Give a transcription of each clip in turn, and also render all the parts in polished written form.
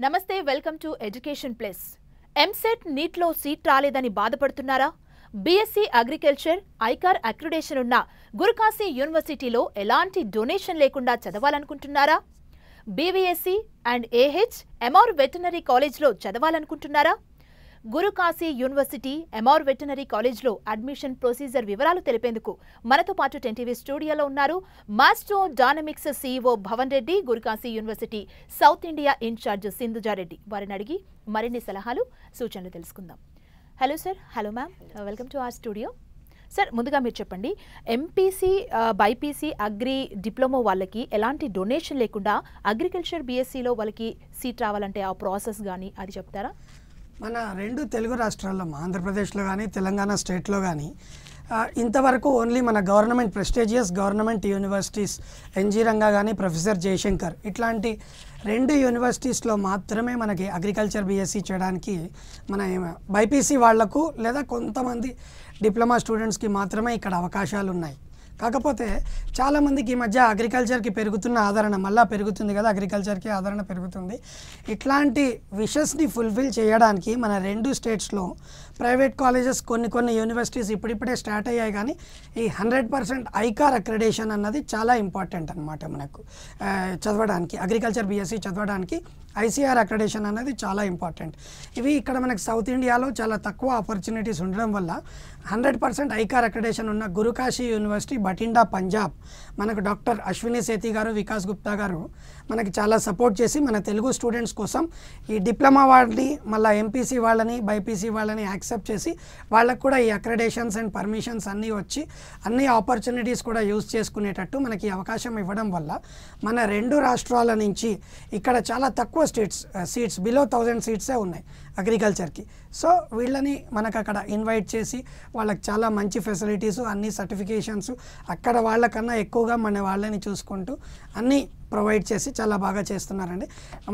నమస్తే welcome to education plus. EAMCET నీట్లో seat రాలేదని బాధపడుతున్నారా? బీఎస్సీ అగ్రికల్చర్ ఐకార్ అక్రిడేషన్ ఉన్న గురుకాశీ యూనివర్సిటీలో ఎలాంటి డొనేషన్ లేకుండా చదవాలనుకుంటున్నారా? BVSc and AH MR veterinary కాలేజ్లో చదవాలనుకుంటున్నారా? గురుకాశీ యూనివర్సిటీ ఎంఆర్ వెటర్నరీ కాలేజ్లో అడ్మిషన్ ప్రొసీజర్ వివరాలు తెలిపేందుకు మనతో పాటు 10TV స్టూడియోలో ఉన్నారు మాస్టో dynamics CEO Bhavan Reddy, Guru Kashi university south India incharge సింధుజారెడ్డి. వారిని అడిగి మరిన్ని సలహాలు సూచనలు తెలుసుకుందాం. Hello sir. Hello ma'am, welcome to our studio. Sir, ముందుగా మీరు చెప్పండి, ఎంపీసీ బైపీసీ అగ్రి డిప్లొమా వాళ్ళకి ఎలాంటి డొనేషన్ లేకుండా అగ్రికల్చర్ బీఎస్సీలో వాళ్ళకి సీట్ రావాలంటే ఆ ప్రాసెస్ కానీ అది చెప్తారా? మన రెండు తెలుగు రాష్ట్రాల్లో ఆంధ్రప్రదేశ్లో కానీ తెలంగాణ స్టేట్లో కానీ ఇంతవరకు ఓన్లీ మన government prestigious government universities NG Ranga కానీ ప్రొఫెసర్ జయశంకర్ ఇట్లాంటి రెండు యూనివర్సిటీస్లో మాత్రమే మనకి అగ్రికల్చర్ బీఎస్సీ చేయడానికి మన బైపీసీ వాళ్లకు లేదా కొంతమంది డిప్లొమా స్టూడెంట్స్కి మాత్రమే ఇక్కడ అవకాశాలు ఉన్నాయి. కాకపోతే చాలామందికి ఈ మధ్య అగ్రికల్చర్కి పెరుగుతున్న ఆదరణ మళ్ళీ పెరుగుతుంది కదా, అగ్రికల్చర్కి ఆదరణ పెరుగుతుంది. ఇట్లాంటి విషెస్ని ఫుల్ఫిల్ చేయడానికి మన రెండు స్టేట్స్లో ప్రైవేట్ కాలేజెస్ కొన్ని యూనివర్సిటీస్ ఇప్పుడిప్పుడే స్టార్ట్ అయ్యాయి. కానీ ఈ 100% ఐకార్ అక్రిడేషన్ అన్నది చాలా ఇంపార్టెంట్ అనమాట. మనకు చదవడానికి అగ్రికల్చర్ బీఎస్సీ చదవడానికి ఐసీఆర్ అక్రిడేషన్ అనేది చాలా ఇంపార్టెంట్. ఇవి ఇక్కడ మనకు సౌత్ ఇండియాలో చాలా తక్కువ ఆపర్చునిటీస్ ఉండడం వల్ల 100% ఐకార్ అక్రిడేషన్ ఉన్న గురుకాశీ యూనివర్సిటీ బఠిండా పంజాబ్ మనకు డాక్టర్ అశ్విని సేతి గారు, వికాస్ గుప్తా గారు మనకి చాలా సపోర్ట్ చేసి మన తెలుగు స్టూడెంట్స్ కోసం ఈ డిప్లొమా వాళ్ళని మళ్ళీ ఎంపీసీ వాళ్ళని బైపీసీ వాళ్ళని యాక్సెప్ట్ చేసి వాళ్ళకు కూడా ఈ అక్రిడేషన్స్ అండ్ పర్మిషన్స్ అన్నీ వచ్చి అన్ని ఆపర్చునిటీస్ కూడా యూజ్ చేసుకునేటట్టు మనకి అవకాశం ఇవ్వడం వల్ల మన రెండు రాష్ట్రాల నుంచి ఇక్కడ చాలా తక్కువ సీట్స్ బిలో 1000 సీట్సే ఉన్నాయి అగ్రికల్చర్కి. సో వీళ్ళని మనకు అక్కడ ఇన్వైట్ చేసి వాళ్ళకి చాలా మంచి ఫెసిలిటీసు అన్ని సర్టిఫికేషన్స్ అక్కడ వాళ్ళకన్నా ఎక్కువగా మన వాళ్ళని చూసుకుంటూ అన్నీ ప్రొవైడ్ చేసి చాలా బాగా చేస్తున్నారండి.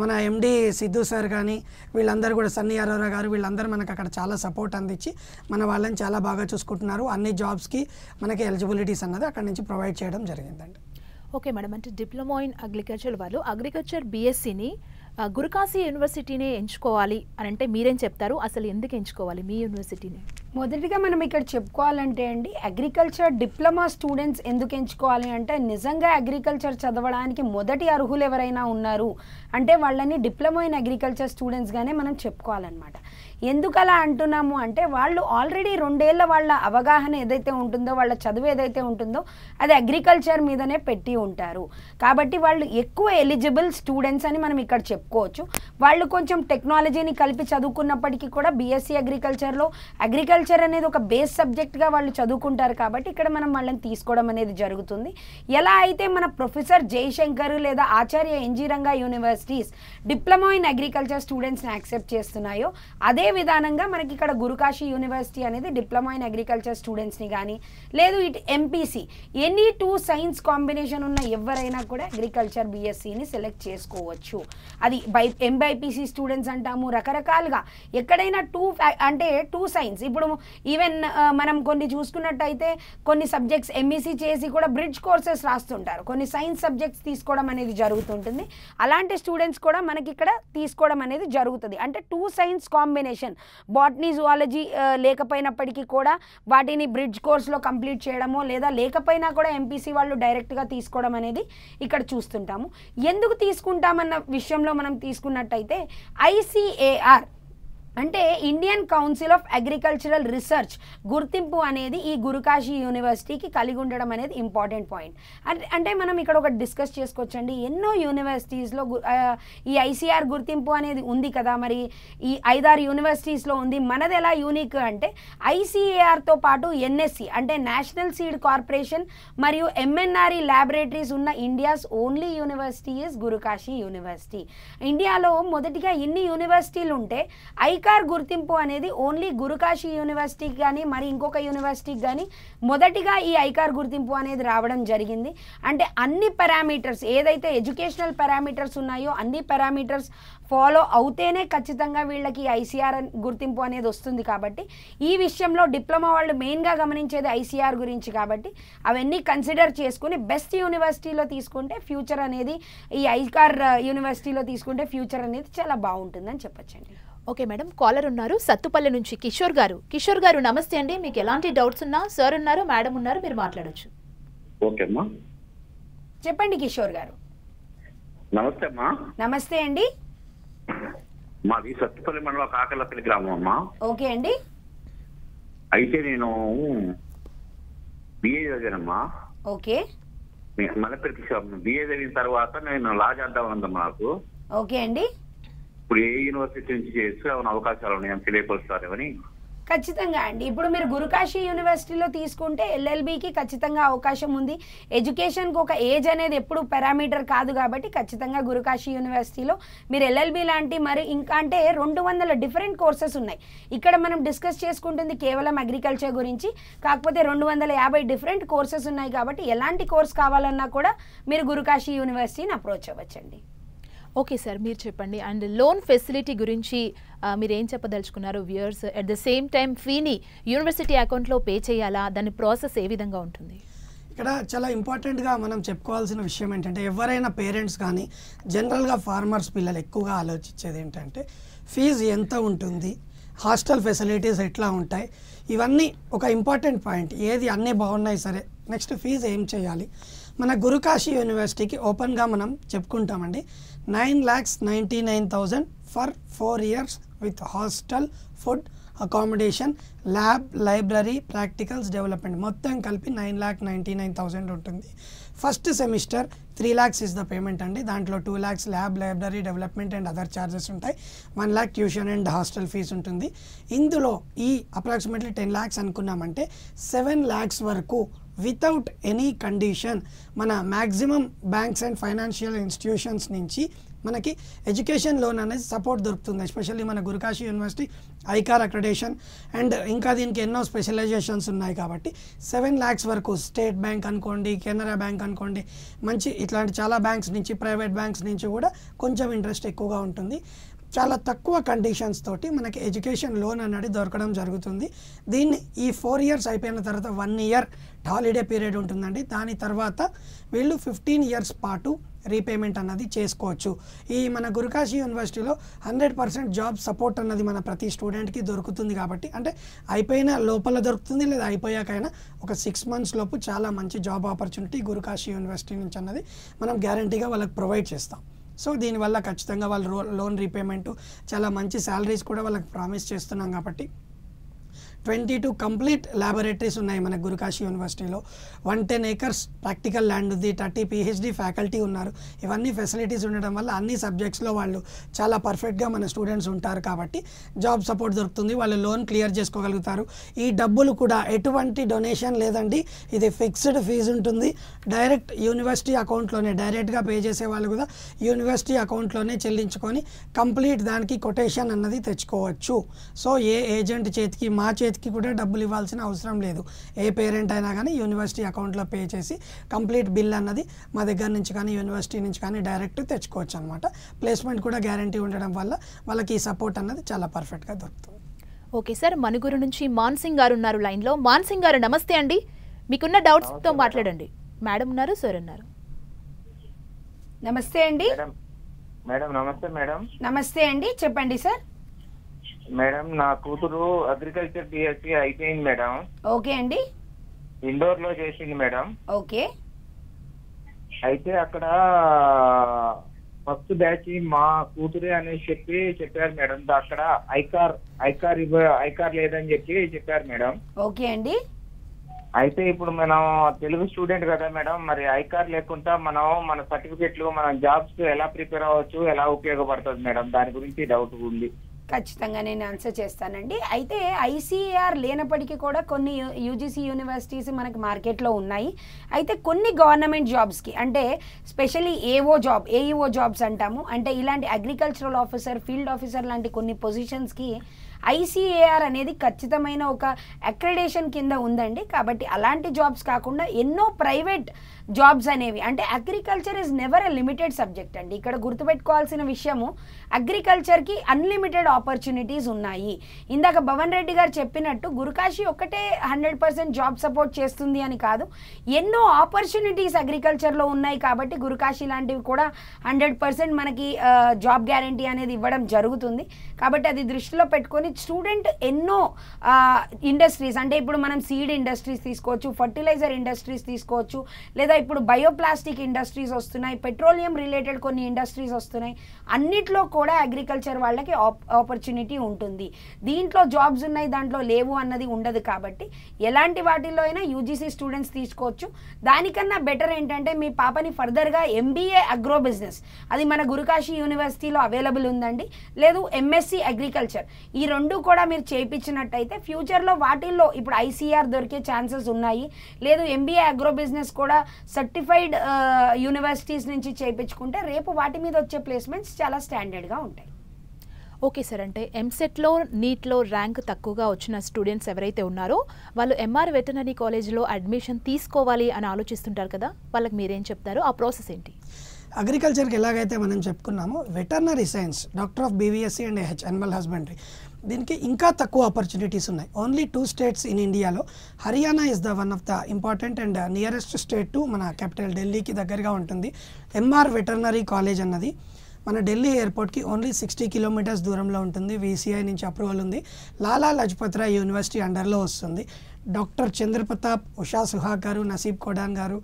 మన ఎండి సిద్ధు సార్ కానీ వీళ్ళందరూ కూడా సన్నీ అరోరా గారు వీళ్ళందరూ మనకు అక్కడ చాలా సపోర్ట్ అందించి మన వాళ్ళని చాలా బాగా చూసుకుంటున్నారు. అన్ని జాబ్స్కి మనకి ఎలిజిబిలిటీస్ అన్నది అక్కడ నుంచి ప్రొవైడ్ చేయడం జరిగిందండి. ఓకే మేడం, అంటే డిప్లొమా ఇన్ అగ్రికల్చర్ వాళ్ళు అగ్రికల్చర్ బీఎస్సీని గురుకాశీ యూనివర్సిటీనే ఎంచుకోవాలి అని అంటే మీరేం చెప్తారు? అసలు ఎందుకు ఎంచుకోవాలి మీ యూనివర్సిటీని? మొదటిగా మనం ఇక్కడ చెప్పుకోవాలంటే అండి, అగ్రికల్చర్ డిప్లొమా స్టూడెంట్స్ ఎందుకు ఎంచుకోవాలి అంటే నిజంగా అగ్రికల్చర్ చదవడానికి మొదటి అర్హులు ఎవరైనా ఉన్నారు అంటే వాళ్ళని డిప్లొమా ఇన్ అగ్రికల్చర్ స్టూడెంట్స్గానే మనం చెప్పుకోవాలన్నమాట. ఎందుకు అలా అంటున్నాము అంటే వాళ్ళు ఆల్రెడీ 2 ఏళ్ళ వాళ్ళ అవగాహన ఏదైతే ఉంటుందో, వాళ్ళ చదువు ఏదైతే ఉంటుందో అది అగ్రికల్చర్ మీదనే పెట్టి ఉంటారు. కాబట్టి వాళ్ళు ఎక్కువ ఎలిజిబుల్ స్టూడెంట్స్ అని మనం ఇక్కడ చెప్పుకోవచ్చు. వాళ్ళు కొంచెం టెక్నాలజీని కలిపి చదువుకున్నప్పటికీ కూడా బీఎస్సీ అగ్రికల్చర్లో అగ్రికల్చర్ అనేది ఒక బేస్ సబ్జెక్ట్గా వాళ్ళు చదువుకుంటారు. కాబట్టి ఇక్కడ మనం వాళ్ళని తీసుకోవడం అనేది జరుగుతుంది. ఎలా అయితే మన ప్రొఫెసర్ జయశంకర్ లేదా Acharya NG Ranga universities diploma in agriculture స్టూడెంట్స్ని యాక్సెప్ట్ చేస్తున్నాయో అదే విధానంగా మనకి ఇక్కడ గురుకాశీ యూనివర్సిటీ అనేది డిప్లొమా ఇన్ అగ్రికల్చర్ స్టూడెంట్స్ని కానీ లేదు ఇటు ఎంపీసీ ఎనీ 2 సైన్స్ కాంబినేషన్ ఉన్న ఎవరైనా కూడా అగ్రికల్చర్ బీఎస్సీని సెలెక్ట్ చేసుకోవచ్చు. అది ఎంబైపీసీ స్టూడెంట్స్ అంటాము, రకరకాలుగా ఎక్కడైనా 2 సైన్స్. ఇప్పుడు ఈవెన్ మనం కొన్ని చూసుకున్నట్టయితే కొన్ని సబ్జెక్ట్స్ ఎంఈసీ చేసి కూడా బ్రిడ్జ్ కోర్సెస్ రాస్తుంటారు, కొన్ని సైన్స్ సబ్జెక్ట్స్ తీసుకోవడం అనేది జరుగుతుంటుంది. అలాంటి స్టూడెంట్స్ కూడా మనకి ఇక్కడ తీసుకోవడం అనేది జరుగుతుంది. అంటే 2 సైన్స్ కాంబినేషన్ బాటనీ జువాలజీ లేకపోయినప్పటికీ కూడా వాటిని బ్రిడ్జ్ కోర్స్లో కంప్లీట్ చేయడమో లేదా లేకపోయినా కూడా ఎంపీసీ వాళ్ళు డైరెక్ట్గా తీసుకోవడం అనేది ఇక్కడ చూస్తుంటాము. ఎందుకు తీసుకుంటామన్న విషయంలో మనం తీసుకున్నట్టయితే ఐసీఏఆర్ అంటే Indian council of agricultural research గుర్తింపు అనేది ఈ గురుకాశీ యూనివర్సిటీకి కలిగి ఉండడం అనేది ఇంపార్టెంట్ పాయింట్. అంటే మనం ఇక్కడ ఒక డిస్కస్ చేసుకోవచ్చండి. ఎన్నో యూనివర్సిటీస్లో ఈ ఐసీఆర్ గుర్తింపు అనేది ఉంది కదా, మరి ఈ 5-6 యూనివర్సిటీస్లో ఉంది. మనది ఎలా యూనిక్ అంటే ఐసీఏఆర్తో పాటు ఎన్ఎస్సి అంటే నేషనల్ సీడ్ కార్పొరేషన్ మరియు ఎంఎన్ఆర్ఈ ల్యాబొరేటరీస్ ఉన్న India's only university is Gurukashi university. ఇండియాలో మొదటిగా ఇన్ని యూనివర్సిటీలు ఉంటే ఐకార్ గుర్తింపు అనేది ఓన్లీ గురుకాశీ యూనివర్సిటీకి కానీ మరి ఇంకొక యూనివర్సిటీకి కానీ మొదటిగా ఈ ఐకార్ గుర్తింపు అనేది రావడం జరిగింది. అంటే అన్ని పారామీటర్స్ ఏదైతే ఎడ్యుకేషనల్ పారామీటర్స్ ఉన్నాయో అన్ని పారామీటర్స్ ఫాలో అవుతేనే ఖచ్చితంగా వీళ్ళకి ఐసీఆర్ గుర్తింపు అనేది వస్తుంది. కాబట్టి ఈ విషయంలో డిప్లొమా వాళ్ళు మెయిన్గా గమనించేది ఐసీఆర్ గురించి. కాబట్టి అవన్నీ కన్సిడర్ చేసుకుని బెస్ట్ యూనివర్సిటీలో తీసుకుంటే ఫ్యూచర్ అనేది ఈ ఐకార్ యూనివర్సిటీలో తీసుకుంటే ఫ్యూచర్ అనేది చాలా బాగుంటుందని చెప్పొచ్చండి. ఓకే మేడం, కాలర్ ఉన్నారు సత్తుపల్లి నుంచి కిషోర్ గారు. కిషోర్ గారు నమస్తే అండి. మీకు ఎలాంటి డౌట్స్ ఉన్నా సార్ ఉన్నారు, మేడం ఉన్నారు, మీరు మాట్లాడొచ్చు. ఓకే అమ్మా, చెప్పండి కిషోర్ గారు. నమస్తే అమ్మా. నమస్తే అండి. మాది సత్తుపల్లి మండలం కాకలపల్లి గ్రామం అమ్మా. ఓకే అండి. అయితే నేను బిఏ చదివానమ్మా. ఓకే. మలపల్లి బిఏ చదివిన తర్వాత నేను లా చేద్దాం ఉందమ్మా నాకు. ఓకే అండి. ఇప్పుడు ఏ యూనివర్సిటీ నుంచి చేస్తే ఏమైనా అవకాశాలు ఉన్నాయని తెలియపరుస్తారేమని. ఖచ్చితంగా అండి. ఇప్పుడు మీరు గురుకాశీ యూనివర్సిటీలో తీసుకుంటే ఎల్ఎల్బికి ఖచ్చితంగా అవకాశం ఉంది. ఎడ్యుకేషన్కి ఒక ఏజ్ అనేది ఎప్పుడు పారామీటర్ కాదు కాబట్టి ఖచ్చితంగా గురుకాశీ యూనివర్సిటీలో మీరు ఎల్ఎల్బి లాంటి మరి ఇంకా అంటే 200 డిఫరెంట్ కోర్సెస్ ఉన్నాయి. ఇక్కడ మనం డిస్కస్ చేసుకుంటుంది కేవలం అగ్రికల్చర్ గురించి. కాకపోతే 250 డిఫరెంట్ కోర్సెస్ ఉన్నాయి కాబట్టి ఎలాంటి కోర్స్ కావాలన్నా కూడా మీరు గురుకాశీ యూనివర్సిటీని అప్రోచ్ అవ్వచ్చండి. ఓకే సార్, మీరు చెప్పండి. అండ్ లోన్ ఫెసిలిటీ గురించి మీరు ఏం చెప్పదలుచుకున్నారు viewers? At the same time ఫీని యూనివర్సిటీ అకౌంట్లో పే చేయాలా, దాని ప్రాసెస్ ఏ విధంగా ఉంటుంది? ఇక్కడ చాలా ఇంపార్టెంట్గా మనం చెప్పుకోవాల్సిన విషయం ఏంటంటే ఎవరైనా పేరెంట్స్ కానీ జనరల్గా ఫార్మర్స్ పిల్లలు ఎక్కువగా ఆలోచించేది ఏంటంటే ఫీజు ఎంత ఉంటుంది, హాస్టల్ ఫెసిలిటీస్ ఎట్లా ఉంటాయి, ఇవన్నీ ఒక ఇంపార్టెంట్ పాయింట్. ఏది అన్నీ బాగున్నాయి సరే, నెక్స్ట్ ఫీజు ఏం చేయాలి. మన గురుకాశీ యూనివర్సిటీకి ఓపెన్గా మనం చెప్పుకుంటామండి 9,99,000 for 4 years with hostel, food, accommodation, lab, library, practicals, development మొత్తం కలిపి 9,99,000 ఉంటుంది. First semester 3 lakhs is the payment అండి. దాంట్లో 2 lakhs lab, library, development and other charges ఉంటాయి. 1 lakh tuition and hostel fee ఉంటుంది. ఇందులో ఈ అప్రాక్సిమేట్లీ 10 lakhs అనుకున్నామంటే 7 lakhs వరకు వితౌట్ ఎనీ కండిషన్ మన maximum banks and financial institutions నుంచి మనకి ఎడ్యుకేషన్ లోన్ అనేది సపోర్ట్ దొరుకుతుంది. ఎస్పెషల్లీ మన Gurukashi university ICAR accreditation and ఇంకా దీనికి ఎన్నో స్పెషలైజేషన్స్ ఉన్నాయి కాబట్టి 7 lakhs వరకు స్టేట్ బ్యాంక్ అనుకోండి, కెనరా బ్యాంక్ అనుకోండి, మంచి ఇట్లాంటి చాలా బ్యాంక్స్ నుంచి, ప్రైవేట్ బ్యాంక్స్ నుంచి కూడా కొంచెం ఇంట్రెస్ట్ ఎక్కువగా ఉంటుంది. చాలా తక్కువ కండిషన్స్ తోటి మనకి ఎడ్యుకేషన్ లోన్ అనేది దొరకడం జరుగుతుంది. దీన్ని ఈ 4 years అయిపోయిన తర్వాత 1 year హాలిడే పీరియడ్ ఉంటుందండి. దాని తర్వాత వీళ్ళు 15 years పాటు రీపేమెంట్ అన్నది చేసుకోవచ్చు. ఈ మన గురుకాశీ యూనివర్సిటీలో 100% జాబ్ సపోర్ట్ అన్నది మన ప్రతి స్టూడెంట్కి దొరుకుతుంది. కాబట్టి అంటే అయిపోయిన లోపల దొరుకుతుంది, లేదా అయిపోయాకైనా ఒక 6 months లోపు చాలా మంచి జాబ్ ఆపర్చునిటీ గురుకాశీ యూనివర్సిటీ నుంచి అన్నది మనం గ్యారంటీగా వాళ్ళకి ప్రొవైడ్ చేస్తాం. సో దీనివల్ల ఖచ్చితంగా వాళ్ళు లోన్ రీపేమెంట్, చాలా మంచి శాలరీస్ కూడా వాళ్ళకి ప్రామిస్ చేస్తున్నాం. కాబట్టి 22 కంప్లీట్ ల్యాబొరేటరీస్ ఉన్నాయి మన గురుకాశీ యూనివర్సిటీలో. 110 acres ప్రాక్టికల్ ల్యాండ్ ఉంది. 30 PhD ఫ్యాకల్టీ ఉన్నారు. ఇవన్నీ ఫెసిలిటీస్ ఉండడం వల్ల అన్ని సబ్జెక్ట్స్లో వాళ్ళు చాలా పర్ఫెక్ట్గా మన స్టూడెంట్స్ ఉంటారు. కాబట్టి జాబ్ సపోర్ట్ దొరుకుతుంది, వాళ్ళు లోన్ క్లియర్ చేసుకోగలుగుతారు. ఈ డబ్బులు కూడా ఎటువంటి డొనేషన్ లేదండి, ఇది ఫిక్స్డ్ ఫీజు ఉంటుంది. డైరెక్ట్ యూనివర్సిటీ అకౌంట్లోనే డైరెక్ట్గా పే చేసే వాళ్ళు కూడా యూనివర్సిటీ అకౌంట్లోనే చెల్లించుకొని కంప్లీట్ దానికి కొటేషన్ అన్నది తెచ్చుకోవచ్చు. సో ఏ ఏజెంట్ చేతికి, మా చేతికి కూడా డబ్బులు ఇవ్వాల్సిన అవసరం లేదు. ఏ పేరెంట్ అయినా కానీ యూనివర్సిటీ అకౌంట్లో పే చేసి కంప్లీట్ బిల్ అన్నది మా దగ్గర నుంచి కానీ యూనివర్సిటీ నుంచి కానీ డైరెక్ట్ తెచ్చుకోవచ్చు అనమాట. ప్లేస్మెంట్ కూడా గ్యారంటీ ఉండడం వల్ల వాళ్ళకి ఈ సపోర్ట్ అన్నది చాలా పర్ఫెక్ట్గా దొరుకుతుంది. ఓకే సార్, మనుగురు నుంచి మాన్సింగ్ గారు ఉన్నారు లైన్లో. మాన్సింగ్ గారు నమస్తే అండి. మీకున్న డౌట్స్తో మాట్లాడండి. మేడం ఉన్నారు, సార్ ఉన్నారు. నమస్తే అండి. మేడం నమస్తే. మేడం నమస్తే అండి, చెప్పండి సార్. మేడం నా కూతురు అగ్రికల్చర్ BSc అయిపోయింది మేడం. ఓకే అండి. ఇండోర్ లో చేసింది మేడం. ఓకే. అయితే అక్కడ ఫస్ట్ బ్యాచ్ మా కూతురే అనేసి చెప్పారు మేడం. అక్కడ ఐకార్ లేదని చెప్పారు మేడం. ఓకే అండి. అయితే ఇప్పుడు మనం తెలుగు స్టూడెంట్ కదా మేడం, మరి ఐకార్ లేకుండా మనం మన సర్టిఫికెట్లు, మన జాబ్స్ ఎలా ప్రిపేర్ అవ్వచ్చు, ఎలా ఉపయోగపడుతుంది మేడం? దాని గురించి డౌట్ ఉంది. ఖచ్చితంగా నేను ఆన్సర్ చేస్తానండి. అయితే ఐసీఏఆర్ లేనప్పటికీ కూడా కొన్ని యూజీసీ యూనివర్సిటీస్ మనకి మార్కెట్లో ఉన్నాయి. అయితే కొన్ని గవర్నమెంట్ జాబ్స్కి, అంటే స్పెషల్లీ ఏఈఓ జాబ్స్ అంటాము, అంటే ఇలాంటి అగ్రికల్చరల్ ఆఫీసర్, ఫీల్డ్ ఆఫీసర్ లాంటి కొన్ని పొజిషన్స్కి ఐసీఏఆర్ అనేది ఖచ్చితమైన ఒక అక్రెడిటేషన్ కింద ఉందండి. కాబట్టి అలాంటి జాబ్స్ కాకుండా ఎన్నో ప్రైవేట్ జాబ్స్ అనేవి, అంటే agriculture is never a limited subject అండి. ఇక్కడ గుర్తుపెట్టుకోవాల్సిన విషయము, అగ్రికల్చర్కి అన్లిమిటెడ్ ఆపర్చునిటీస్ ఉన్నాయి. ఇందాక భవన్ రెడ్డి గారు చెప్పినట్టు గురుకాశీ ఒక్కటే 100% జాబ్ సపోర్ట్ చేస్తుంది అని కాదు, ఎన్నో ఆపర్చునిటీస్ అగ్రికల్చర్లో ఉన్నాయి. కాబట్టి గురుకాశీ లాంటివి కూడా 100% మనకి జాబ్ గ్యారంటీ అనేది ఇవ్వడం జరుగుతుంది. కాబట్టి అది దృష్టిలో పెట్టుకొని స్టూడెంట్ ఎన్నో ఇండస్ట్రీస్, అంటే ఇప్పుడు మనం సీడ్ ఇండస్ట్రీస్ తీసుకోవచ్చు, ఫర్టిలైజర్ ఇండస్ట్రీస్ తీసుకోవచ్చు, లేదా ఇప్పుడు బయోప్లాస్టిక్ ఇండస్ట్రీస్ వస్తున్నాయి, పెట్రోలియం రిలేటెడ్ కొన్ని ఇండస్ట్రీస్ వస్తున్నాయి. అన్నిట్లో కూడా అగ్రికల్చర్ వాళ్ళకి ఆపర్చునిటీ ఉంటుంది. దీంట్లో జాబ్స్ ఉన్నాయి, దాంట్లో లేవు అన్నది ఉండదు. కాబట్టి ఎలాంటి వాటిల్లో అయినా యూజీసీ స్టూడెంట్స్ తీసుకోవచ్చు. దానికన్నా బెటర్ ఏంటంటే మీ పాపని ఫర్దర్గా ఎంబీఏ అగ్రో బిజినెస్, అది మన గురుకాశీ యూనివర్సిటీలో అవైలబుల్ ఉందండి, లేదు ఎంఎస్సి అగ్రికల్చర్, ఈ రెండు కూడా మీరు చేయించినట్టయితే ఫ్యూచర్లో వాటిల్లో ఇప్పుడు ఐసీఆర్ దొరికే ఛాన్సెస్ ఉన్నాయి. లేదు ఎంబీఏ అగ్రో బిజినెస్ కూడా సర్టిఫైడ్ యూనివర్సిటీస్ నుంచి చేయించుకుంటే రేపు వాటి మీద వచ్చే ప్లేస్మెంట్స్ చాలా స్టాండర్డ్గా ఉంటాయి. ఓకే సార్, అంటే ఎంసెట్లో నీట్లో ర్యాంక్ తక్కువగా వచ్చిన స్టూడెంట్స్ ఎవరైతే ఉన్నారో వాళ్ళు ఎంఆర్ వెటర్నరీ కాలేజ్లో అడ్మిషన్ తీసుకోవాలి అని ఆలోచిస్తుంటారు కదా, వాళ్ళకి మీరేం చెప్తారు? ఆ ప్రాసెస్ ఏంటి? అగ్రికల్చర్కి ఎలాగైతే మనం చెప్పుకున్నామో veterinary science, doctor of BVSc and animal husbandry, దీనికి ఇంకా తక్కువ ఆపర్చునిటీస్ ఉన్నాయి. ఓన్లీ 2 స్టేట్స్ ఇన్ ఇండియాలో Haryana is the one of the important and nearest state to మన క్యాపిటల్ ఢిల్లీకి దగ్గరగా ఉంటుంది. ఎంఆర్ వెటర్నరీ కాలేజ్ అన్నది మన ఢిల్లీ ఎయిర్పోర్ట్కి ఓన్లీ 60 కిలోమీటర్స్ దూరంలో ఉంటుంది. వీసీఐ నుంచి అప్రూవల్ ఉంది. లాలా లజపత్ రాయ్ యూనివర్సిటీ అండర్లో వస్తుంది. డాక్టర్ చంద్రప్రతాప్, ఉషా సుహాగ్ గారు, నసీబ్ కోడాన్ గారు,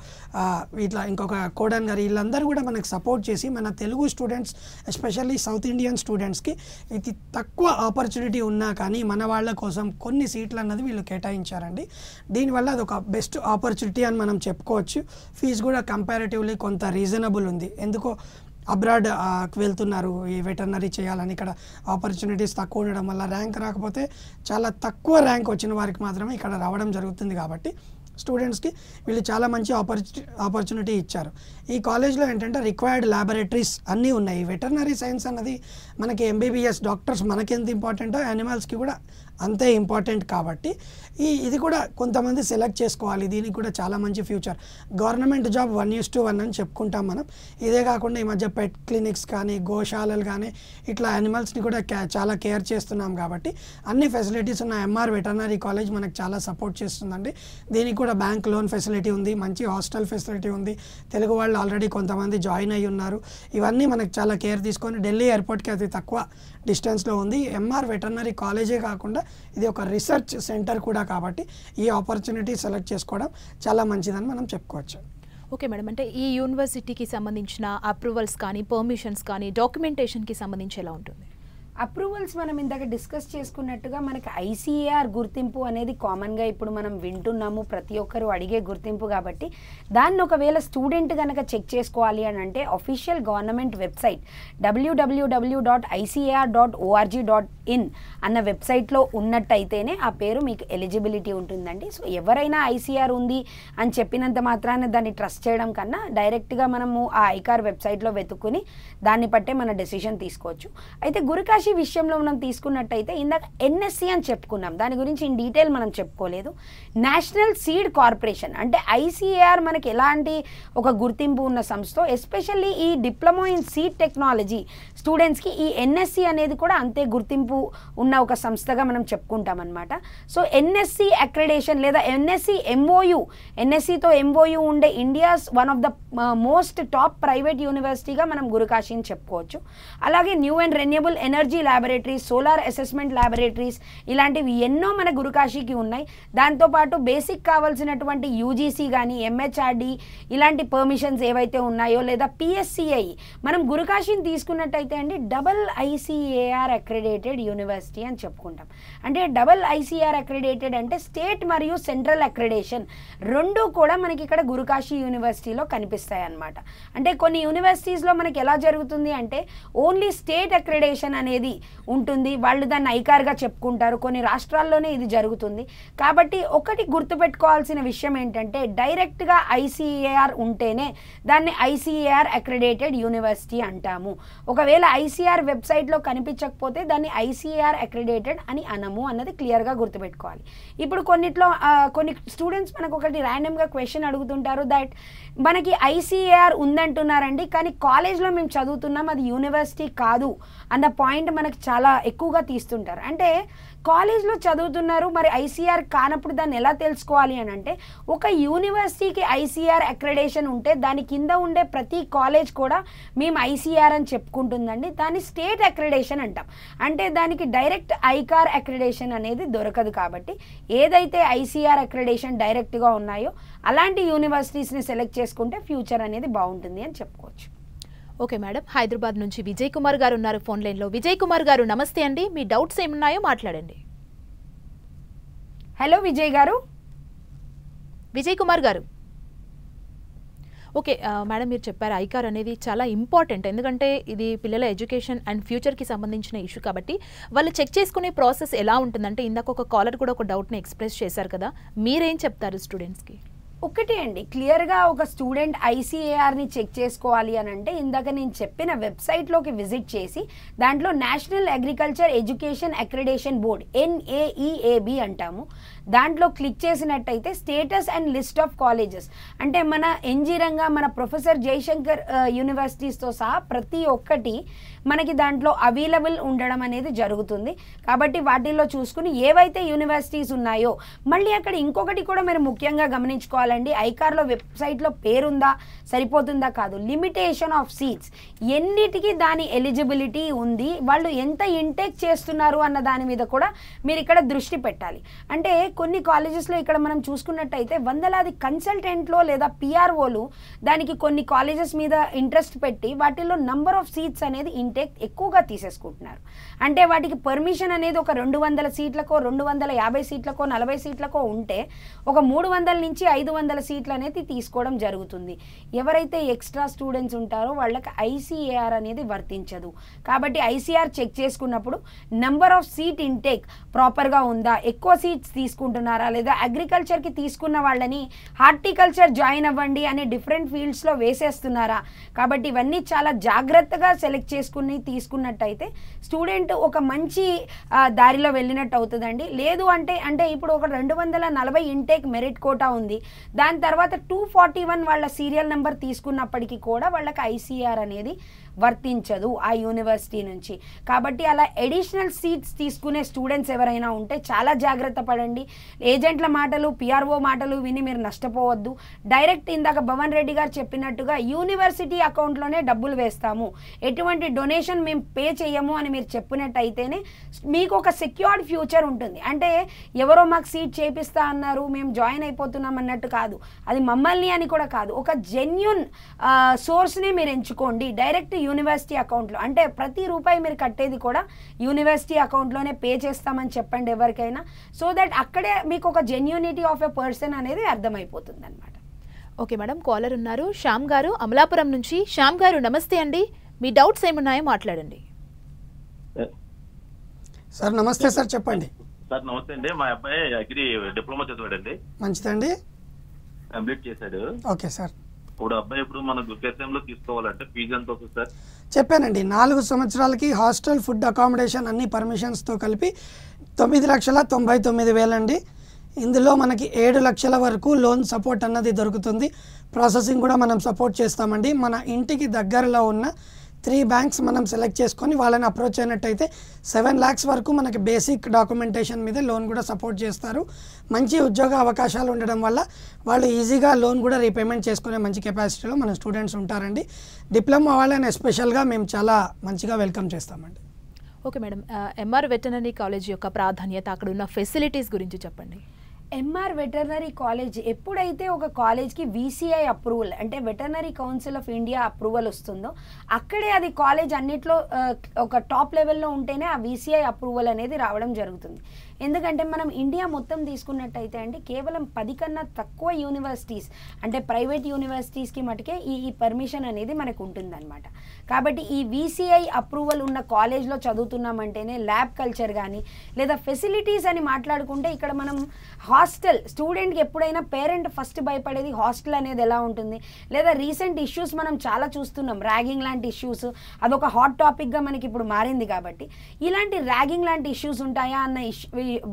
ఇట్లా ఇంకొక కోడాన్ గారు, వీళ్ళందరూ కూడా మనకు సపోర్ట్ చేసి మన Telugu students, especially south Indian స్టూడెంట్స్కి ఇది తక్కువ ఆపర్చునిటీ ఉన్నా కానీ మన వాళ్ళ కోసం కొన్ని సీట్లు అన్నది వీళ్ళు కేటాయించారండి. దీనివల్ల అది ఒక బెస్ట్ ఆపర్చునిటీ అని మనం చెప్పుకోవచ్చు. ఫీజు కూడా కంపారిటివ్లీ కొంత రీజనబుల్ ఉంది. ఎందుకో అబ్రాడ్కి వెళ్తున్నారు ఈ వెటర్నరీ చేయాలని, ఇక్కడ ఆపర్చునిటీస్ తక్కువ ఉండడం వల్ల ర్యాంక్ రాకపోతే చాలా తక్కువ ర్యాంక్ వచ్చిన వారికి మాత్రమే ఇక్కడ రావడం జరుగుతుంది. కాబట్టి స్టూడెంట్స్కి వీళ్ళు చాలా మంచి ఆపర్చునిటీ ఇచ్చారు. ఈ కాలేజ్లో ఏంటంటే రిక్వైర్డ్ ల్యాబొరేటరీస్ అన్నీ ఉన్నాయి. వెటర్నరీ సైన్స్ అన్నది మనకి ఎంబీబీఎస్ డాక్టర్స్ మనకి ఎంత ఇంపార్టెంటో యానిమల్స్కి కూడా అంతే ఇంపార్టెంట్. కాబట్టి ఇది కూడా కొంతమంది సెలెక్ట్ చేసుకోవాలి. దీనికి కూడా చాలా మంచి ఫ్యూచర్. గవర్నమెంట్ జాబ్ 1:1 అని చెప్పుకుంటాం మనం. ఇదే కాకుండా ఈ మధ్య పెట్ క్లినిక్స్ కానీ, గోశాలలు కానీ, ఇట్లా యానిమల్స్ని కూడా చాలా కేర్ చేస్తున్నాం. కాబట్టి అన్ని ఫెసిలిటీస్ ఉన్న ఎంఆర్ వెటర్నరీ కాలేజ్ మనకు చాలా సపోర్ట్ చేస్తుందండి. దీనికి కూడా బ్యాంక్ లోన్ ఫెసిలిటీ ఉంది, మంచి హాస్టల్ ఫెసిలిటీ ఉంది. తెలుగు వాళ్ళు ఆల్రెడీ కొంతమంది జాయిన్ అయ్యి ఉన్నారు. ఇవన్నీ మనకు చాలా కేర్ తీసుకొని ఢిల్లీ ఎయిర్పోర్ట్కి అతి తక్కువ డిస్టెన్స్లో ఉంది. ఎంఆర్ వెటర్నరీ కాలేజే కాకుండా ఇది ఒక రీసెర్చ్ సెంటర్ కూడా. కాబట్టి ఈ ఆపర్చునిటీ సెలెక్ట్ చేసుకోవడం చాలా మంచిదని మనం చెప్పుకోవచ్చు. ఓకే మేడం, అంటే ఈ యూనివర్సిటీకి సంబంధించిన అప్రూవల్స్ కానీ, పర్మిషన్స్ కానీ, డాక్యుమెంటేషన్కి సంబంధించి ఎలా ఉంటుంది? అప్రూవల్స్ మనం ఇందాక డిస్కస్ చేసుకున్నట్టుగా మనకి ఐసీఏఆర్ గుర్తింపు అనేది కామన్గా ఇప్పుడు మనం వింటున్నాము, ప్రతి ఒక్కరు అడిగే గుర్తింపు. కాబట్టి దాన్ని ఒకవేళ స్టూడెంట్ కనుక చెక్ చేసుకోవాలి అని అంటే అఫీషియల్ గవర్నమెంట్ వెబ్సైట్ www.icar.org.in అన్న వెబ్సైట్లో ఉన్నట్టయితేనే ఆ పేరు మీకు ఎలిజిబిలిటీ ఉంటుందండి. సో ఎవరైనా ఐసీఆర్ ఉంది అని చెప్పినంత మాత్రాన దాన్ని ట్రస్ట్ చేయడం కన్నా డైరెక్ట్గా మనము ఆ ఐకార్ వెబ్సైట్లో వెతుక్కుని దాన్ని బట్టే మన డెసిషన్ తీసుకోవచ్చు. అయితే గురుకాశీ విషయంలో మనం తీసుకున్నట్టయితే ఇందాక ఎన్ఎస్సి అని చెప్పుకున్నాం, దాని గురించి ఇన్ డీటెయిల్ మనం చెప్పుకోలేదు. నేషనల్ సీడ్ కార్పొరేషన్ అంటే ఐసీఏఆర్ మనకి ఎలాంటి ఒక గుర్తింపు ఉన్న సంస్థ, ఎస్పెషల్లీ ఈ డిప్లొమా ఇన్ సీడ్ టెక్నాలజీ స్టూడెంట్స్కి ఈ ఎన్ఎస్సి అనేది కూడా అంతే గుర్తింపు ఉన్న ఒక సంస్థగా మనం చెప్పుకుంటాం అనమాట. సో ఎన్ఎస్సి అక్రెడిటేషన్ లేదా ఎన్ఎస్సి ఎంఓయు, ఎన్ఎస్సితో ఎంఓయు ఉండే India's one of the most top private యూనివర్సిటీగా మనం గురుకాశీని చెప్పుకోవచ్చు. అలాగే new and renewable energy laboratories, solar assessment laboratories, ఇలాంటివి ఎన్నో మన గురుకాశీకి ఉన్నాయి. దాంతోపాటు బేసిక్ కావాల్సినటువంటి యూజీసీ కానీ, ఎంహెచ్ఆర్డి ఇలాంటి పర్మిషన్స్ ఏవైతే ఉన్నాయో, లేదా పిఎస్సిఐ, మనం గురుకాశీని తీసుకున్నట్టయితే అండి డబల్ ఐసీఏఆర్ అక్రెడిటెడ్ యూనివర్సిటీ అని చెప్పుకుంటాం. అంటే డబల్ ఐసీఆర్ అక్రెడిటెడ్ అంటే స్టేట్ మరియు సెంట్రల్ అక్రెడిటేషన్ రెండు కూడా మనకి ఇక్కడ గురుకాశీ యూనివర్సిటీలో కనిపిస్తాయి అన్నమాట. అంటే కొన్ని యూనివర్సిటీస్లో మనకి ఎలా జరుగుతుంది అంటే ఓన్లీ స్టేట్ అక్రెడిటేషన్ అనేది అనేది ఉంటుంది, వాళ్ళు దాన్ని ఐకార్గా చెప్పుకుంటారు. కొన్ని రాష్ట్రాల్లోనే ఇది జరుగుతుంది. కాబట్టి ఒకటి గుర్తుపెట్టుకోవాల్సిన విషయం ఏంటంటే డైరెక్ట్గా ఐసీఏఆర్ ఉంటేనే దాన్ని ఐసీఏఆర్ అక్రెడిటెడ్ యూనివర్సిటీ అంటాము. ఒకవేళ ఐసీఆర్ వెబ్సైట్లో కనిపించకపోతే దాన్ని ఐసీఏఆర్ అక్రెడిటెడ్ అని అనము అన్నది క్లియర్గా గుర్తుపెట్టుకోవాలి. ఇప్పుడు కొన్ని స్టూడెంట్స్ మనకు ఒకటి ర్యాండమ్గా క్వశ్చన్ అడుగుతుంటారు దట్ మనకి ఐసీఏఆర్ ఉందంటున్నారండి, కానీ కాలేజ్లో మేము చదువుతున్నాం అది యూనివర్సిటీ కాదు అన్న పాయింట్ మనకు చాలా ఎక్కువగా తీస్తుంటారు. అంటే కాలేజ్లో చదువుతున్నారు, మరి ఐసీఆర్ కానప్పుడు దాన్ని ఎలా తెలుసుకోవాలి అని అంటే ఒక యూనివర్సిటీకి ఐసీఆర్ అక్రెడిటేషన్ ఉంటే దాని కింద ఉండే ప్రతి కాలేజ్ కూడా మేము ఐసీఆర్ అని చెప్పుకుంటుందండి. దాన్ని స్టేట్ అక్రెడిటేషన్ అంటాం. అంటే దానికి డైరెక్ట్ ఐకార్ అక్రెడిటేషన్ అనేది దొరకదు. కాబట్టి ఏదైతే ఐసీఆర్ అక్రెడిటేషన్ డైరెక్ట్గా ఉన్నాయో అలాంటి యూనివర్సిటీస్ని సెలెక్ట్ చేసుకుంటే ఫ్యూచర్ అనేది బాగుంటుంది అని చెప్పుకోవచ్చు. ఓకే మేడం, హైదరాబాద్ నుంచి విజయ్ కుమార్ గారు ఉన్నారు ఫోన్ లైన్లో. విజయ్ కుమార్ గారు నమస్తే అండి, మీ డౌట్స్ ఏమున్నాయో మాట్లాడండి. హలో విజయ్ గారు. విజయ్ కుమార్ గారు, ఓకే మేడం, మీరు చెప్పారు ఐకార్ అనేది చాలా ఇంపార్టెంట్, ఎందుకంటే ఇది పిల్లల ఎడ్యుకేషన్ అండ్ ఫ్యూచర్కి సంబంధించిన ఇష్యూ. కాబట్టి వాళ్ళు చెక్ చేసుకునే ప్రాసెస్ ఎలా ఉంటుందంటే ఇందాక ఒక కాలర్ కూడా ఒక డౌట్ని ఎక్స్ప్రెస్ చేశారు కదా, మీరేం చెప్తారు స్టూడెంట్స్కి? ఒకటే అండి, క్లియర్గా ఒక స్టూడెంట్ ఐసీఏఆర్ని చెక్ చేసుకోవాలి అని అంటే ఇందాక నేను చెప్పిన వెబ్సైట్లోకి విజిట్ చేసి దాంట్లో national agriculture education accreditation board NAEAB అంటాము, దాంట్లో క్లిక్ చేసినట్టయితే status and list of colleges అంటే మన ఎన్జీ రంగా, మన ప్రొఫెసర్ జయశంకర్ యూనివర్సిటీస్తో సహా ప్రతి ఒక్కటి మనకి దాంట్లో అవైలబుల్ ఉండడం అనేది జరుగుతుంది. కాబట్టి వాటిల్లో చూసుకుని ఏవైతే యూనివర్సిటీస్ ఉన్నాయో, మళ్ళీ అక్కడ ఇంకొకటి కూడా మీరు ముఖ్యంగా గమనించుకోవాలండి, ఐకార్లో వెబ్సైట్లో పేరుందా సరిపోతుందా కాదు, లిమిటేషన్ ఆఫ్ సీట్స్, ఎన్నిటికీ దాని ఎలిజిబిలిటీ ఉంది, వాళ్ళు ఎంత ఇంటేక్ చేస్తున్నారు అన్న దాని మీద కూడా మీరు ఇక్కడ దృష్టి పెట్టాలి. అంటే కొన్ని కాలేజెస్లో ఇక్కడ మనం చూసుకున్నట్టయితే వందలాది కన్సల్టెంట్లో లేదా పిఆర్ఓలు దానికి కొన్ని కాలేజెస్ మీద ఇంట్రెస్ట్ పెట్టి వాటిల్లో నంబర్ ఆఫ్ సీట్స్ అనేది ఇంటేక్ ఎక్కువగా తీసేసుకుంటున్నారు. అంటే వాటికి పర్మిషన్ అనేది ఒక 200 సీట్లకో 250 సీట్లకో 40 సీట్లకో ఉంటే ఒక 300 నుంచి 500 సీట్లు అనేది తీసుకోవడం జరుగుతుంది. ఎవరైతే ఎక్స్ట్రా స్టూడెంట్స్ ఉంటారో వాళ్ళకి ఐసీఏఆర్ అనేది వర్తించదు. కాబట్టి ఐసీఆర్ చెక్ చేసుకున్నప్పుడు నెంబర్ ఆఫ్ సీట్ ఇంటేక్ ప్రాపర్గా ఉందా, ఎక్కువ సీట్స్ తీసుకుంటున్నారా, లేదా అగ్రికల్చర్కి తీసుకున్న వాళ్ళని హార్టికల్చర్ జాయిన్ అవ్వండి అని డిఫరెంట్ ఫీల్డ్స్లో వేసేస్తున్నారా. కాబట్టి ఇవన్నీ చాలా జాగ్రత్తగా సెలెక్ట్ చేసుకుని తీసుకున్నట్టయితే స్టూడెంట్ ఒక మంచి దారిలో వెళ్ళినట్టు అవుతుందండి. లేదు అంటే ఇప్పుడు ఒక 240 ఇంటేక్ మెరిట్ కోటా ఉంది, దాని తర్వాత 241 వాళ్ళ సీరియల్ నెంబర్ తీసుకున్నప్పటికీ కూడా వాళ్ళకి ఐసీఆర్ అనేది వర్తించదు ఆ యూనివర్సిటీ నుంచి. కాబట్టి అలా అడిషనల్ సీట్స్ తీసుకునే స్టూడెంట్స్ ఎవరైనా ఉంటే చాలా జాగ్రత్త పడండి. ఏజెంట్ల మాటలు, పిఆర్ఓ మాటలు విని మీరు నష్టపోవద్దు. డైరెక్ట్ ఇందాక భవన్ రెడ్డి గారు చెప్పినట్టుగా యూనివర్సిటీ అకౌంట్లోనే డబ్బులు వేస్తాము, ఎటువంటి డొనేషన్ మేము పే చేయము అని మీరు చెప్పినట్టయితేనే మీకు ఒక సెక్యూర్డ్ ఫ్యూచర్ ఉంటుంది. అంటే ఎవరో మాకు సీట్ చేపిస్తా అన్నారు మేము జాయిన్ అయిపోతున్నాం అన్నట్టు కాదు, అది మమ్మల్ని అని కూడా కాదు, ఒక జెన్యూన్ సోర్స్ని మీరు ఎంచుకోండి. డైరెక్ట్ యూనివర్సిటీ అకౌంట్లో, అంటే ప్రతి రూపాయి మీరు కట్టేది కూడా యూనివర్సిటీ అకౌంట్లోనే పే చేస్తామని చెప్పండి ఎవరికైనా, సో దట్ అక్కడే మీకు ఒక జెన్యూనిటీ ఆఫ్ ఎ పర్సన్ అనేది అర్థమైపోతుంది అనమాట. ఓకే మేడం, కాలర్ ఉన్నారు శ్యామ్ గారు అమలాపురం నుంచి. శ్యామ్ గారు నమస్తే అండి, మీ డౌట్స్ ఏమున్నాయో మాట్లాడండి. సార్ నమస్తే సార్, చెప్పండి సార్. నమస్తే అండి, మా అబ్బాయి అగ్రి డిప్లొమా చదివాడండి. మంచిదండి, కంప్లీట్ చేశాడు. Okay sir. ఇప్పుడు అబ్బాయి ఇప్పుడు మన గురుకేశంలో తీసుకోవాలంటే ఫీజు ఎంత అవుతుంది సార్? చెప్పానండి, 4 సంవత్సరాలకి హాస్టల్, ఫుడ్, అకామిడేషన్ అన్ని పర్మిషన్స్తో కలిపి 9,99,000 అండి. ఇందులో మనకి 7 లక్షల వరకు లోన్ సపోర్ట్ అన్నది దొరుకుతుంది. ప్రాసెసింగ్ కూడా మనం సపోర్ట్ చేస్తామండి. మన ఇంటికి దగ్గరలో ఉన్న 3 బ్యాంక్స్ మనం సెలెక్ట్ చేసుకొని వాళ్ళని అప్రోచ్ అయినట్టయితే 7 lakhs వరకు మనకి బేసిక్ డాక్యుమెంటేషన్ మీద లోన్ కూడా సపోర్ట్ చేస్తారు. మంచి ఉద్యోగ అవకాశాలు ఉండడం వల్ల వాళ్ళు ఈజీగా లోన్ కూడా రీపేమెంట్ చేసుకునే మంచి కెపాసిటీలో మన స్టూడెంట్స్ ఉంటారండి. డిప్లొమా వాళ్ళని ఎస్పెషల్గా మేము చాలా మంచిగా వెల్కమ్ చేస్తామండి. Okay madam, MR veterinary college యొక్క ప్రాధాన్యత, అక్కడ ఉన్న ఫెసిలిటీస్ గురించి చెప్పండి. ఎంఆర్ వెటర్నరీ కాలేజ్ ఎప్పుడైతే ఒక కాలేజ్కి వీసీఐ అప్రూవల్ అంటే veterinary council of India approval వస్తుందో అక్కడే అది కాలేజ్ అన్నిట్లో ఒక టాప్ లెవెల్లో ఉంటేనే ఆ వీసీఐ అప్రూవల్ అనేది రావడం జరుగుతుంది. ఎందుకంటే మనం ఇండియా మొత్తం తీసుకున్నట్టయితే అండి కేవలం 10 కన్నా తక్కువ యూనివర్సిటీస్ అంటే ప్రైవేట్ యూనివర్సిటీస్కి మటుకే ఈ పర్మిషన్ అనేది మనకు ఉంటుందన్నమాట. కాబట్టి ఈ వీసీఐ అప్రూవల్ ఉన్న కాలేజ్లో చదువుతున్నామంటేనే ల్యాబ్ కల్చర్ కానీ లేదా ఫెసిలిటీస్ అని మాట్లాడుకుంటే ఇక్కడ మనం హాస్టల్ స్టూడెంట్కి ఎప్పుడైనా పేరెంట్ ఫస్ట్ భయపడేది హాస్టల్ అనేది ఎలా ఉంటుంది, లేదా రీసెంట్ ఇష్యూస్ మనం చాలా చూస్తున్నాం, ర్యాగింగ్ లాంటి ఇష్యూస్ అదొక హాట్ టాపిక్గా మనకి ఇప్పుడు మారింది. కాబట్టి ఇలాంటి ర్యాగింగ్ లాంటి ఇష్యూస్ ఉంటాయా అన్న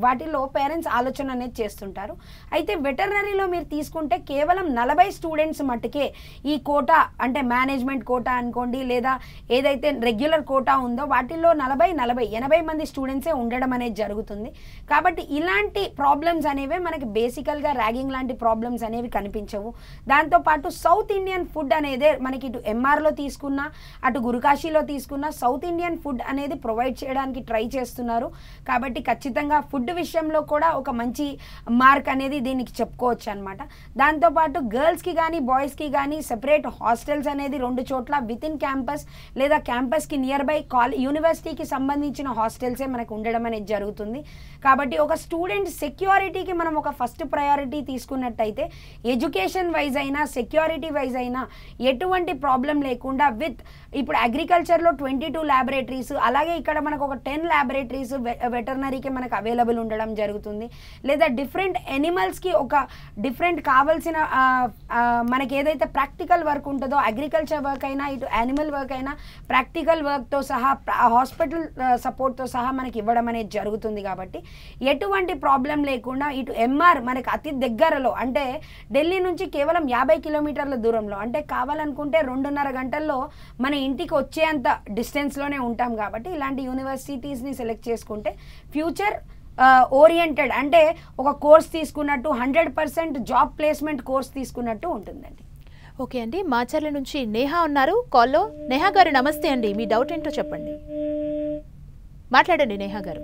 వాటిలో పేరెంట్స్ ఆలోచన అనేది చేస్తుంటారు. అయితే వెటర్నరీలో మీరు తీసుకుంటే కేవలం 40 స్టూడెంట్స్ మట్టుకే ఈ కోటా అంటే మేనేజ్మెంట్ కోటా అనుకోండి లేదా ఏదైతే రెగ్యులర్ కోటా ఉందో వాటిల్లో 80 మంది స్టూడెంట్సే ఉండడం అనేది జరుగుతుంది. కాబట్టి ఇలాంటి ప్రాబ్లమ్స్ అనేవి మనకి బేసికల్గా ర్యాగింగ్ లాంటి ప్రాబ్లమ్స్ అనేవి కనిపించవు. దాంతోపాటు సౌత్ ఇండియన్ ఫుడ్ అనేదే మనకి ఇటు ఎంఆర్లో తీసుకున్నా అటు గురుకాశీలో తీసుకున్నా సౌత్ ఇండియన్ ఫుడ్ అనేది ప్రొవైడ్ చేయడానికి ట్రై చేస్తున్నారు. కాబట్టి ఖచ్చితంగా ఫుడ్ విషయంలో కూడా ఒక మంచి మార్క్ అనేది దీనికి చెప్పుకోవచ్చు అనమాట. దాంతోపాటు గర్ల్స్కి కానీ బాయ్స్కి కానీ సెపరేట్ హాస్టల్స్ అనేది 2 చోట్ల విత్ ఇన్ క్యాంపస్ లేదా క్యాంపస్కి నియర్ బై యూనివర్సిటీకి సంబంధించిన హాస్టల్సే మనకు ఉండడం అనేది జరుగుతుంది. కాబట్టి ఒక స్టూడెంట్ సెక్యూరిటీకి మనం ఒక ఫస్ట్ ప్రయారిటీ తీసుకున్నట్టయితే ఎడ్యుకేషన్ వైజ్ అయినా సెక్యూరిటీ వైజ్ అయినా ఎటువంటి ప్రాబ్లం లేకుండా విత్ ఇప్పుడు అగ్రికల్చర్లో 22 ల్యాబొరేటరీస్ అలాగే ఇక్కడ మనకు ఒక 10 ల్యాబొరేటరీస్ వెటర్నరీకి మనకు అవైలబుల్ ఉండడం జరుగుతుంది. లేదా డిఫరెంట్ ఎనిమల్స్కి ఒక డిఫరెంట్ కావాల్సిన మనకి ఏదైతే ప్రాక్టికల్ వర్క్ ఉంటుందో అగ్రికల్చర్ వర్క్ అయినా ఇటు యానిమల్ వర్క్ అయినా ప్రాక్టికల్ వర్క్తో సహా హాస్పిటల్ సపోర్ట్తో సహా మనకి ఇవ్వడం అనేది జరుగుతుంది. కాబట్టి ఎటువంటి ప్రాబ్లం లేకుండా ఇటు ఎంఆర్ మనకి అతి దగ్గరలో అంటే ఢిల్లీ నుంచి కేవలం 50 కిలోమీటర్ల దూరంలో అంటే కావాలనుకుంటే 2.5 గంటల్లో మన ఇంటికి వచ్చేంత డిస్టెన్స్లోనే ఉంటాం. కాబట్టి ఇలాంటి యూనివర్సిటీస్ని సెలెక్ట్ చేసుకుంటే ఫ్యూచర్ ఓరియంటెడ్ అంటే ఒక కోర్స్ తీసుకున్నట్టు 100% జాబ్ ప్లేస్మెంట్ కోర్స్ తీసుకున్నట్టు ఉంటుందండి. ఓకే అండి, మాచర్ల నుంచి నేహా ఉన్నారు కాల్లో. నేహా గారు నమస్తే అండి, మీ డౌట్ ఏంటో చెప్పండి. మాట్లాడండి నేహా గారు.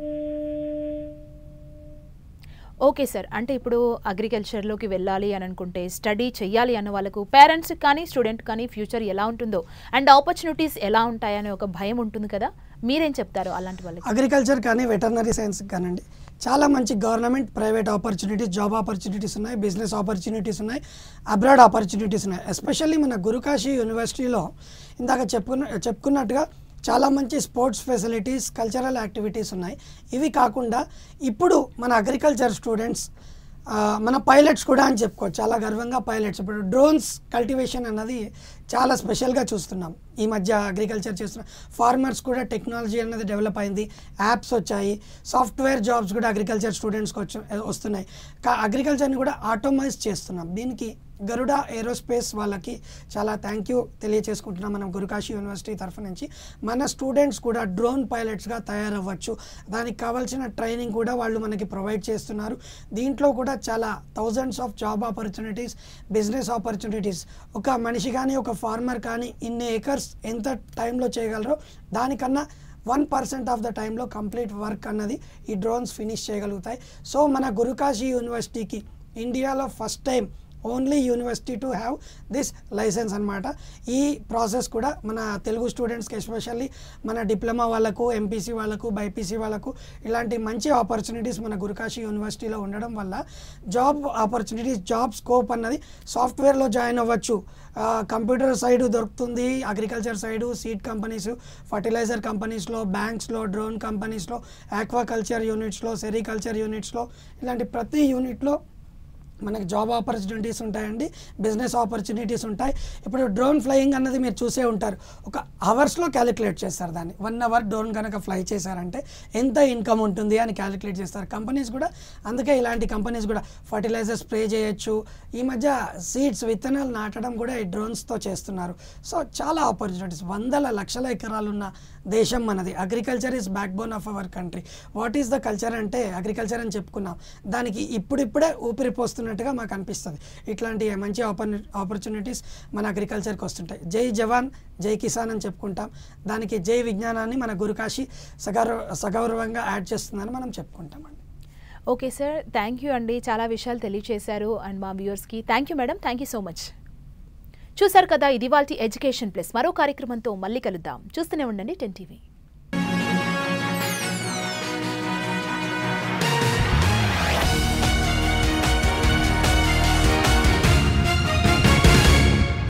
ఓకే సార్, అంటే ఇప్పుడు అగ్రికల్చర్లోకి వెళ్ళాలి అని అనుకుంటే స్టడీ చేయాలి అన్న వాళ్ళకు పేరెంట్స్కి కానీ స్టూడెంట్ కానీ ఫ్యూచర్ ఎలా ఉంటుందో అండ్ ఆపర్చునిటీస్ ఎలా ఉంటాయనే ఒక భయం ఉంటుంది కదా, మీరేం చెప్తారు అలాంటి వాళ్ళకి? అగ్రికల్చర్ కానీ వెటర్నరీ సైన్స్కి కానండి చాలా మంచి government private opportunities job opportunities ఉన్నాయి, బిజినెస్ ఆపర్చునిటీస్ ఉన్నాయి, అబ్రాడ్ ఆపర్చునిటీస్ ఉన్నాయి. ఎస్పెషల్లీ మన గురుకాశీ యూనివర్సిటీలో ఇందాక చెప్పుకున్నట్టుగా చాలా మంచి స్పోర్ట్స్ ఫెసిలిటీస్ కల్చరల్ యాక్టివిటీస్ ఉన్నాయి. ఇవి కాకుండా ఇప్పుడు మన అగ్రికల్చర్ స్టూడెంట్స్ మన పైలట్స్ కూడా అని చెప్పుకోవచ్చు, చాలా గర్వంగా పైలట్స్. ఇప్పుడు డ్రోన్స్ కల్టివేషన్ అన్నది చాలా స్పెషల్గా చూస్తున్నాం ఈ మధ్య అగ్రికల్చర్ చేస్తున్నాం. ఫార్మర్స్ కూడా టెక్నాలజీ అన్నది డెవలప్ అయింది, యాప్స్ వచ్చాయి, సాఫ్ట్వేర్ జాబ్స్ కూడా అగ్రికల్చర్ స్టూడెంట్స్కి వస్తున్నాయి. అగ్రికల్చర్ని కూడా ఆటోమైజ్ చేస్తున్నాం. దీనికి గరుడ ఏరోస్పేస్ వాళ్ళకి చాలా థ్యాంక్ యూ తెలియచేసుకుంటున్నాం మనం గురుకాశీ యూనివర్సిటీ తరఫు నుంచి. మన స్టూడెంట్స్ కూడా డ్రోన్ పైలట్స్గా తయారవ్వచ్చు, దానికి కావాల్సిన ట్రైనింగ్ కూడా వాళ్ళు మనకి ప్రొవైడ్ చేస్తున్నారు. దీంట్లో కూడా చాలా thousands of job opportunities business opportunities. ఒక మనిషి కానీ ఒక ఫార్మర్ కానీ ఇన్ని ఏకర్స్ ఎంత టైంలో చేయగలరో దానికన్నా 1% ఆఫ్ ద టైంలో కంప్లీట్ వర్క్ అన్నది ఈ డ్రోన్స్ ఫినిష్ చేయగలుగుతాయి. సో మన గురుకాశీ యూనివర్సిటీకి ఇండియాలో first time only university to have this licence అనమాట. ఈ ప్రాసెస్ కూడా మన తెలుగు స్టూడెంట్స్కి ఎస్పెషల్లీ మన డిప్లొమా వాళ్ళకు ఎంపీసీ వాళ్ళకు బైపీసీ వాళ్ళకు ఇలాంటి మంచి ఆపర్చునిటీస్ మన గురుకాశీ యూనివర్సిటీలో ఉండడం వల్ల జాబ్ ఆపర్చునిటీస్ జాబ్ స్కోప్ అన్నది సాఫ్ట్వేర్లో జాయిన్ అవ్వచ్చు, కంప్యూటర్ సైడు దొరుకుతుంది, agriculture side seed companies fertiliser కంపెనీస్లో బ్యాంక్స్లో డ్రోన్ కంపెనీస్లో ఆక్వాకల్చర్ యూనిట్స్లో సెరికల్చర్ యూనిట్స్లో ఇలాంటి ప్రతి యూనిట్లో మనకి జాబ్ ఆపర్చునిటీస్ ఉంటాయండి, బిజినెస్ ఆపర్చునిటీస్ ఉంటాయి. ఇప్పుడు డ్రోన్ ఫ్లయింగ్ అన్నది మీరు చూసే ఉంటారు, ఒక అవర్స్లో క్యాలిక్యులేట్ చేస్తారు దాన్ని. 1 అవర్ డ్రోన్ కనుక ఫ్లై చేశారంటే ఎంత ఇన్కమ్ ఉంటుంది అని క్యాలిక్యులేట్ చేస్తారు కంపెనీస్ కూడా. అందుకే ఇలాంటి కంపెనీస్ కూడా ఫర్టిలైజర్ స్ప్రే చేయొచ్చు. ఈ మధ్య సీడ్స్ విత్తనాలు నాటడం కూడా ఈ డ్రోన్స్తో చేస్తున్నారు. సో చాలా ఆపర్చునిటీస్, 100 లక్షల ఎకరాలున్న దేశం మనది. Agriculture is back bone of our country. What is the culture అంటే అగ్రికల్చర్ అని చెప్పుకున్నాం, దానికి ఇప్పుడిప్పుడే ఊపిరిపోస్తున్నట్టుగా మాకు అనిపిస్తుంది. ఇట్లాంటి మంచి ఆపర్చునిటీస్ మన అగ్రికల్చర్కి వస్తుంటాయి. జై జవాన్ జై కిసాన్ అని చెప్పుకుంటాం, దానికి జై విజ్ఞానాన్ని మన గురుకాశీ సగౌరవంగా యాడ్ చేస్తుందని మనం చెప్పుకుంటామండి. ఓకే సార్, థ్యాంక్ యూ అండి, చాలా విషయాలు తెలియచేశారు అండ్ మా వ్యూవర్స్కి. Thank you madam, thank you so much. చూసారు కదా, ఇది ఇవాల్టి ఎడ్యుకేషన్ ప్లస్. మరో కార్యక్రమంతో మళ్ళీ కలుద్దాం. చూస్తూనే ఉండండి 10 TV.